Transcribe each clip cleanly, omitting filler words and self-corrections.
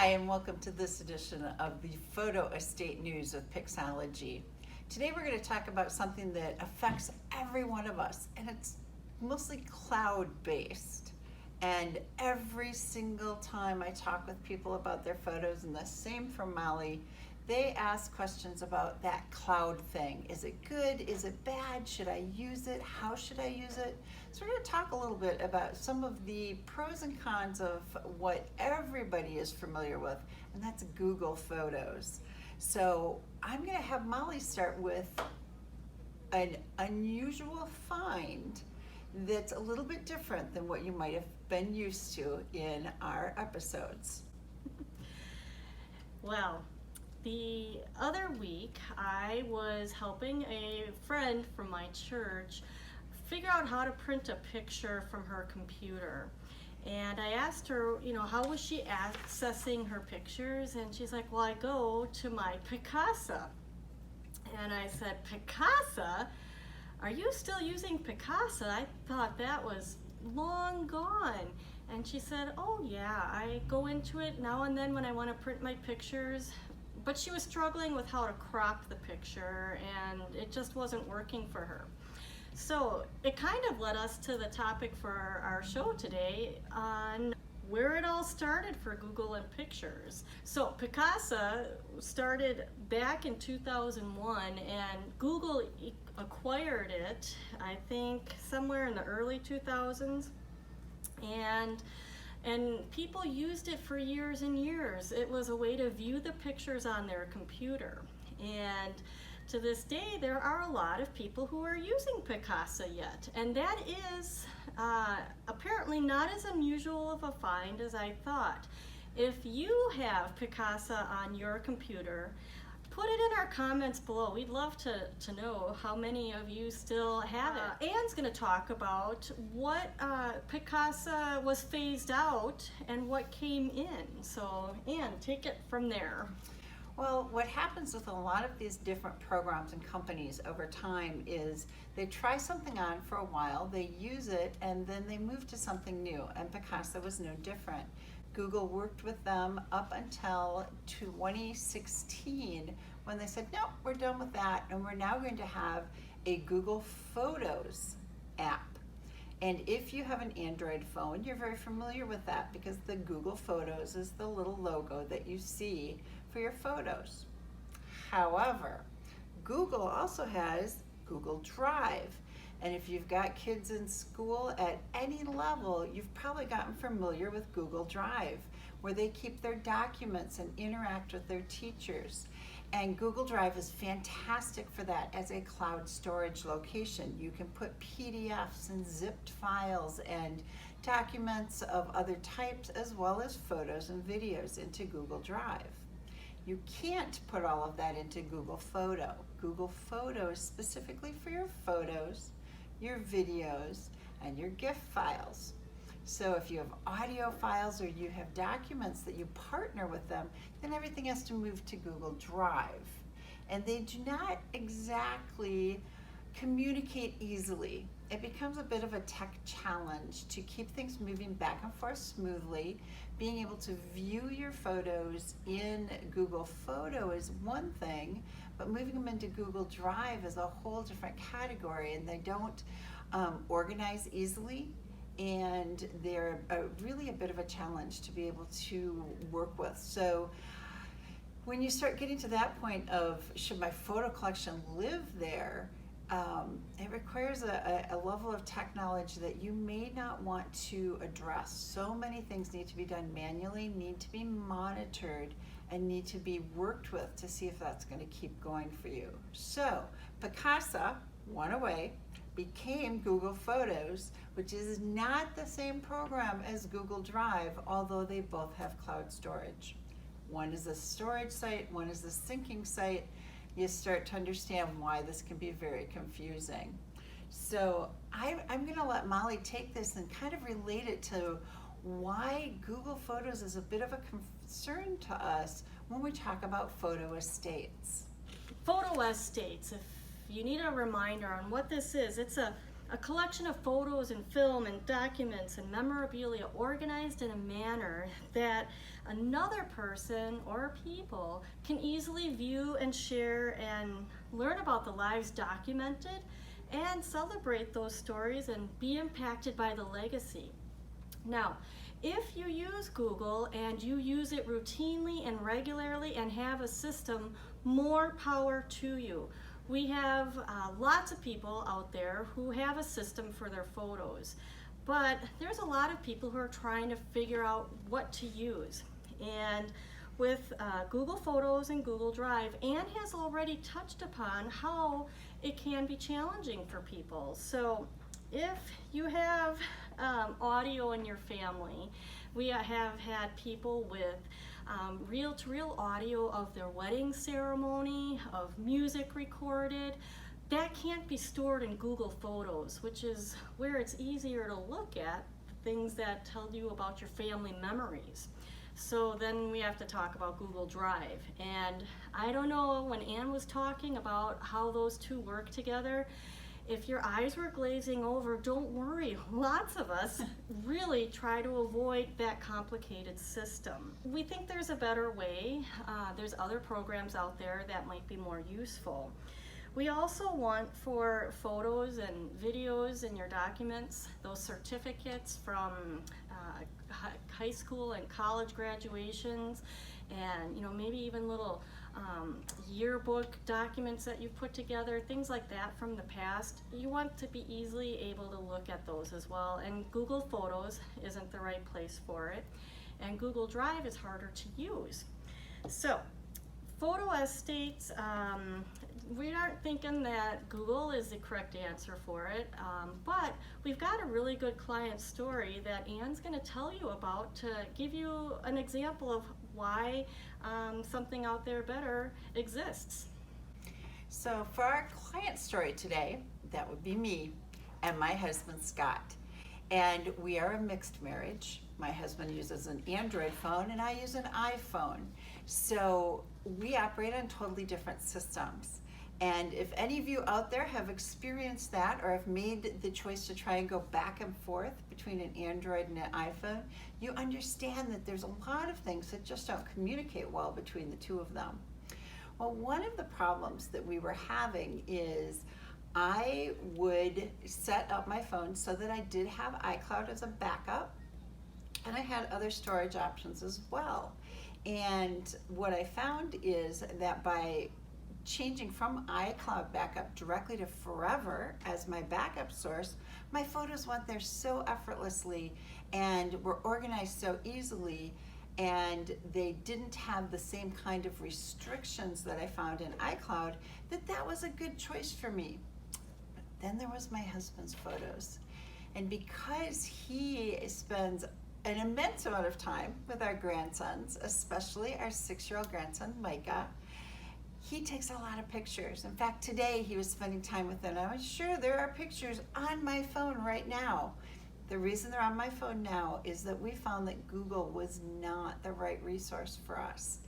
Hi, and welcome to this edition of the Photo Estate News with Pixologie. Today we're going to talk about something that affects every one of us, and it's mostly cloud-based. And every single time I talk with people about their photos, and the same for Molly, they ask questions about that cloud thing. Is it good? Is it bad? Should I use it? How should I use it? So we're going to talk a little bit about some of the pros and cons of what everybody is familiar with, and that's Google Photos. So I'm going to have Molly start with an unusual find that's a little bit different than what you might have been used to in our episodes. Well, the other week I was helping a friend from my church figure out how to print a picture from her computer. And I asked her, how was she accessing her pictures? And she's like, well, I go to my Picasa. And I said, Picasa? Are you still using Picasa? I thought that was long gone. And she said, oh yeah, I go into it now and then when I want to print my pictures. But she was struggling with how to crop the picture, and it just wasn't working for her. So it kind of led us to the topic for our show today on where it all started for Google and pictures. So Picasa started back in 2001, and Google acquired it, I think, somewhere in the early 2000s. And people used it for years and years. It was a way to view the pictures on their computer. And to this day, there are a lot of people who are using Picasa yet. And that is apparently not as unusual of a find as I thought. If you have Picasa on your computer, put it in our comments below. We'd love to know how many of you still have it. Anne's going to talk about what Picasa was phased out and what came in. So Anne, take it from there. Well, what happens with a lot of these different programs and companies over time is they try something on for a while, they use it, and then they move to something new, and Picasa was no different. Google worked with them up until 2016 when they said, no, we're done with that, and we're now going to have a Google Photos app. And if you have an Android phone, you're very familiar with that because the Google Photos is the little logo that you see for your photos. However, Google also has Google Drive. And if you've got kids in school at any level, you've probably gotten familiar with Google Drive, where they keep their documents and interact with their teachers. And Google Drive is fantastic for that as a cloud storage location. You can put PDFs and zipped files and documents of other types, as well as photos and videos, into Google Drive. You can't put all of that into Google Photo. Google Photo is specifically for your photos, your videos, and your GIF files. So if you have audio files or you have documents that you partner with them, then everything has to move to Google Drive. And they do not exactly communicate easily. It becomes a bit of a tech challenge to keep things moving back and forth smoothly. Being able to view your photos in Google Photo is one thing, but moving them into Google Drive is a whole different category, and they don't organize easily, and they're really a bit of a challenge to be able to work with. So when you start getting to that point of, should my photo collection live there, it requires a level of tech knowledge that you may not want to address. So many things need to be done manually, need to be monitored, and need to be worked with to see if that's going to keep going for you. So Picasa went away, became Google Photos, which is not the same program as Google Drive, although they both have cloud storage. One is a storage site, one is a syncing site. You start to understand why this can be very confusing. So I'm going to let Molly take this and kind of relate it to why Google Photos is a bit of a concern to us when we talk about photo estates. Photo estates, if you need a reminder on what this is, it's a A collection of photos and film and documents and memorabilia organized in a manner that another person or people can easily view and share and learn about the lives documented and celebrate those stories and be impacted by the legacy. Now, if you use Google and you use it routinely and regularly and have a system, more power to you. We have lots of people out there who have a system for their photos, but there's a lot of people who are trying to figure out what to use. And with Google Photos and Google Drive, Anne has already touched upon how it can be challenging for people. So if you have audio in your family, we have had people with reel-to-reel audio of their wedding ceremony, of music recorded. That can't be stored in Google Photos, which is where it's easier to look at things that tell you about your family memories. So then we have to talk about Google Drive. And I don't know, when Anne was talking about how those two work together, if your eyes were glazing over, don't worry. Lots of us really try to avoid that complicated system. We think there's a better way. There's other programs out there that might be more useful. We also want for photos and videos in your documents, those certificates from high school and college graduations, and maybe even little yearbook documents that you put together, things like that from the past. You want to be easily able to look at those as well, and Google Photos isn't the right place for it, and Google Drive is harder to use. So photo estates, we aren't thinking that Google is the correct answer for it, but we've got a really good client story that Anne's going to tell you about to give you an example of why something out there better exists. So for our client story today, that would be me and my husband Scott. And we are a mixed marriage. My husband uses an Android phone and I use an iPhone. So we operate on totally different systems. And if any of you out there have experienced that or have made the choice to try and go back and forth between an Android and an iPhone, you understand that there's a lot of things that just don't communicate well between the two of them. Well, one of the problems that we were having is I would set up my phone so that I did have iCloud as a backup, and I had other storage options as well. And what I found is that by changing from iCloud backup directly to Forever as my backup source, my photos went there so effortlessly and were organized so easily, and they didn't have the same kind of restrictions that I found in iCloud, that was a good choice for me. But then there was my husband's photos. And because he spends an immense amount of time with our grandsons, especially our 6-year-old grandson, Micah, he takes a lot of pictures. In fact, today he was spending time with them. I'm sure there are pictures on my phone right now. The reason they're on my phone now is that we found that Google was not the right resource for us.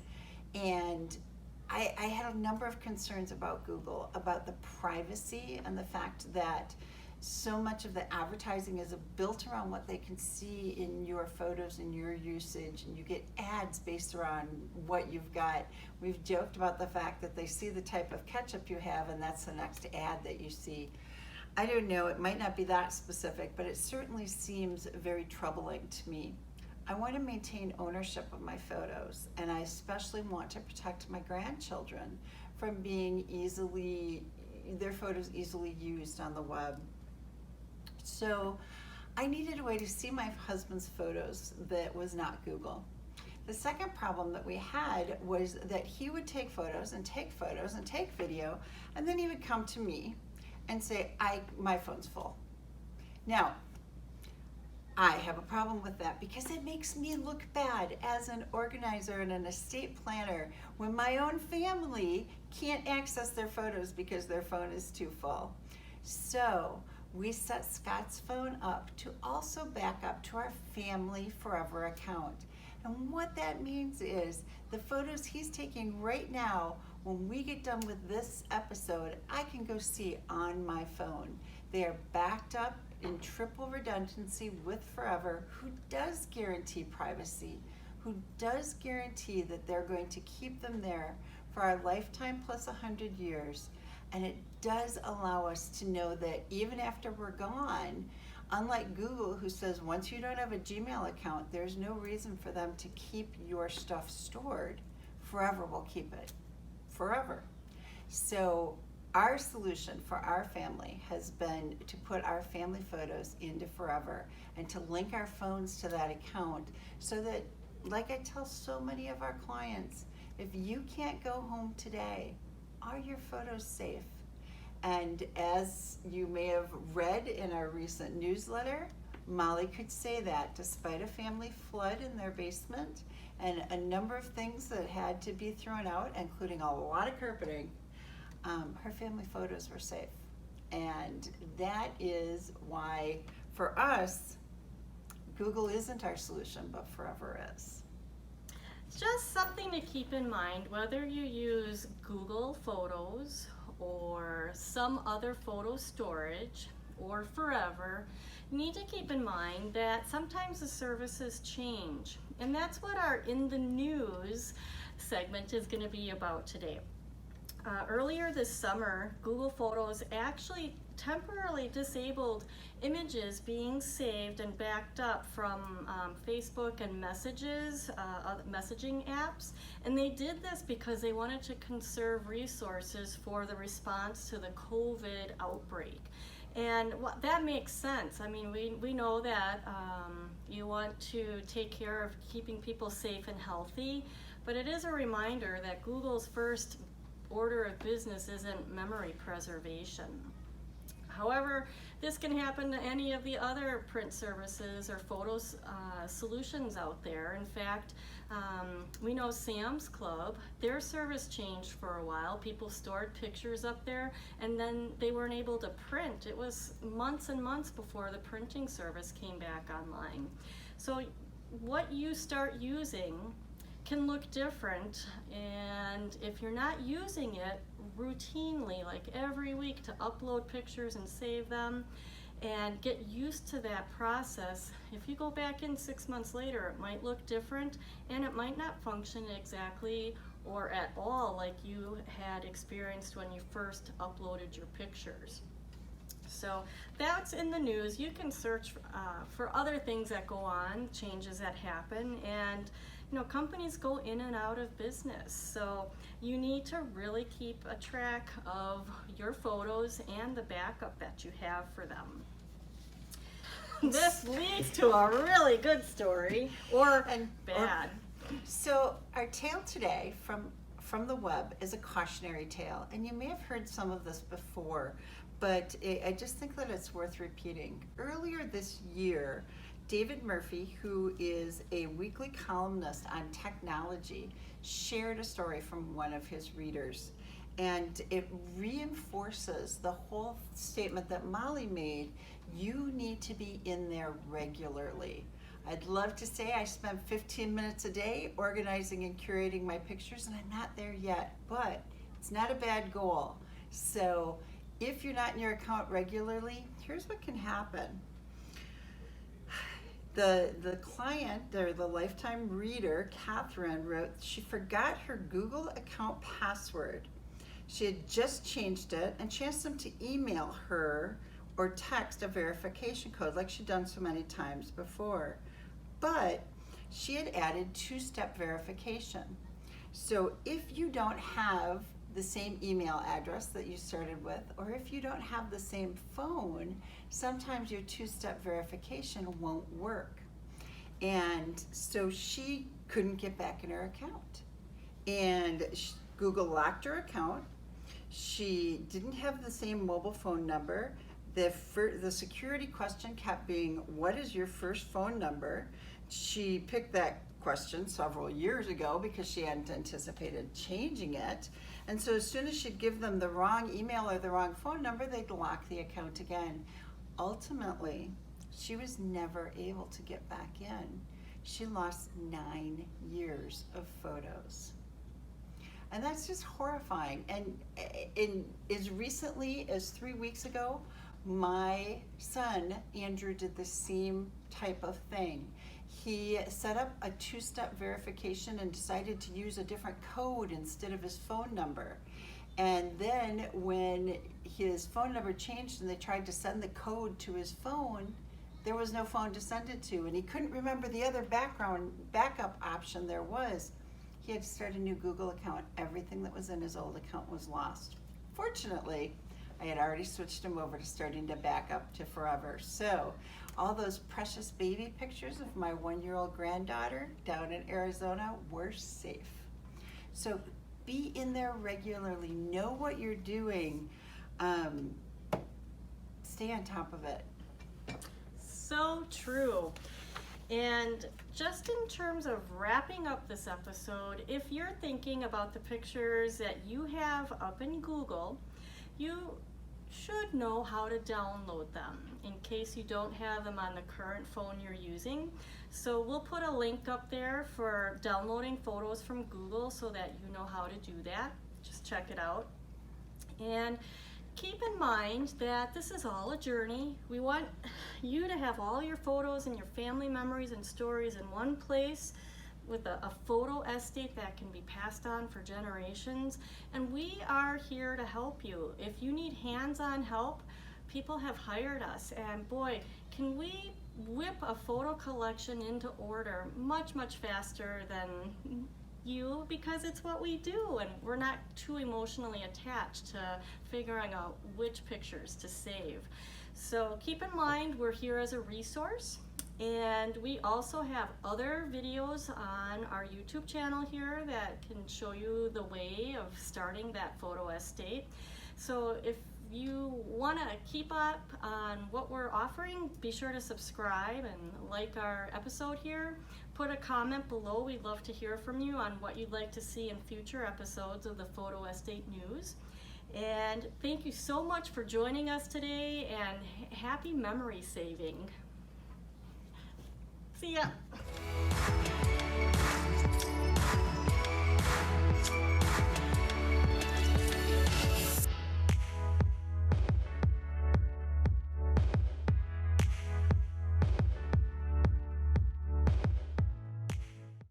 And I had a number of concerns about Google, about the privacy and the fact that so much of the advertising is built around what they can see in your photos and your usage, and you get ads based around what you've got. We've joked about the fact that they see the type of ketchup you have and that's the next ad that you see. I don't know, it might not be that specific, but it certainly seems very troubling to me. I want to maintain ownership of my photos, and I especially want to protect my grandchildren from being their photos easily used on the web. So I needed a way to see my husband's photos that was not Google. The second problem that we had was that he would take photos and take video, and then he would come to me and say, my phone's full. Now, I have a problem with that because it makes me look bad as an organizer and an estate planner when my own family can't access their photos because their phone is too full. So we set Scott's phone up to also back up to our Family Forever account. And what that means is the photos he's taking right now, when we get done with this episode, I can go see on my phone. They are backed up in triple redundancy with Forever, who does guarantee privacy, who does guarantee that they're going to keep them there for our lifetime plus 100 years. And it does allow us to know that even after we're gone, unlike Google, who says once you don't have a Gmail account, there's no reason for them to keep your stuff stored, Forever will keep it forever. So our solution for our family has been to put our family photos into Forever and to link our phones to that account so that, like I tell so many of our clients, if you can't go home today, are your photos safe? And as you may have read in our recent newsletter, Molly could say that despite a family flood in their basement and a number of things that had to be thrown out, including a lot of carpeting, her family photos were safe. And that is why, for us, Google isn't our solution, but Forever is. Just something to keep in mind, whether you use Google Photos or some other photo storage or Forever, you need to keep in mind that sometimes the services change. And that's what our In the News segment is going to be about today. Earlier this summer, Google Photos actually temporarily disabled images being saved and backed up from Facebook and messaging apps. And they did this because they wanted to conserve resources for the response to the COVID outbreak. And that makes sense. I mean, we know that you want to take care of keeping people safe and healthy, but it is a reminder that Google's first order of business isn't memory preservation. However, this can happen to any of the other print services or photos solutions out there. In fact, we know Sam's Club, their service changed for a while. People stored pictures up there and then they weren't able to print. It was months and months before the printing service came back online. So what you start using can look different, and if you're not using it routinely, like every week, to upload pictures and save them and get used to that process, if you go back in 6 months later, it might look different and it might not function exactly or at all like you had experienced when you first uploaded your pictures. So that's in the news. You can search for other things that go on, changes that happen, and companies go in and out of business. So you need to really keep a track of your photos and the backup that you have for them. This leads to a really good story, or bad. So our tale today from the web is a cautionary tale, and you may have heard some of this before, but I just think that it's worth repeating. Earlier this year, David Murphy, who is a weekly columnist on technology, shared a story from one of his readers. And it reinforces the whole statement that Molly made: you need to be in there regularly. I'd love to say I spend 15 minutes a day organizing and curating my pictures, and I'm not there yet, but it's not a bad goal. So if you're not in your account regularly, here's what can happen. The client, or the lifetime reader, Catherine, wrote she forgot her Google account password. She had just changed it, and she asked them to email her or text a verification code like she'd done so many times before. But she had added two-step verification. So if you don't have the same email address that you started with, or if you don't have the same phone, sometimes your two-step verification won't work. And so she couldn't get back in her account. And Google locked her account. She didn't have the same mobile phone number. The security question kept being, what is your first phone number? She picked that question several years ago because she hadn't anticipated changing it. And so as soon as she'd give them the wrong email or the wrong phone number, they'd lock the account again. Ultimately, she was never able to get back in. She lost 9 years of photos. And that's just horrifying. And as recently as 3 weeks ago, My son, Andrew, did the same type of thing. He set up a two-step verification and decided to use a different code instead of his phone number. And then when his phone number changed and they tried to send the code to his phone, there was no phone to send it to, and he couldn't remember the other backup option there was. He had to start a new Google account. Everything that was in his old account was lost. Fortunately, I had already switched him over to starting to back up to forever. So all those precious baby pictures of my 1-year-old granddaughter down in Arizona were safe. So be in there regularly, know what you're doing, stay on top of it. So true. And just in terms of wrapping up this episode, if you're thinking about the pictures that you have up in Google, you should know how to download them in case you don't have them on the current phone you're using. So we'll put a link up there for downloading photos from Google so that you know how to do that. Just check it out. And keep in mind that this is all a journey. We want you to have all your photos and your family memories and stories in one place with a photo estate that can be passed on for generations. And we are here to help you. If you need hands-on help, people have hired us. And boy, can we whip a photo collection into order much, much faster than you, because it's what we do, and we're not too emotionally attached to figuring out which pictures to save. So keep in mind, we're here as a resource, and we also have other videos on our YouTube channel here that can show you the way of starting that photo estate. So if you want to keep up on what we're offering, be sure to subscribe and like our episode here. Put a comment below. We'd love to hear from you on what you'd like to see in future episodes of the Photo Estate News. And thank you so much for joining us today, and happy memory saving. See ya.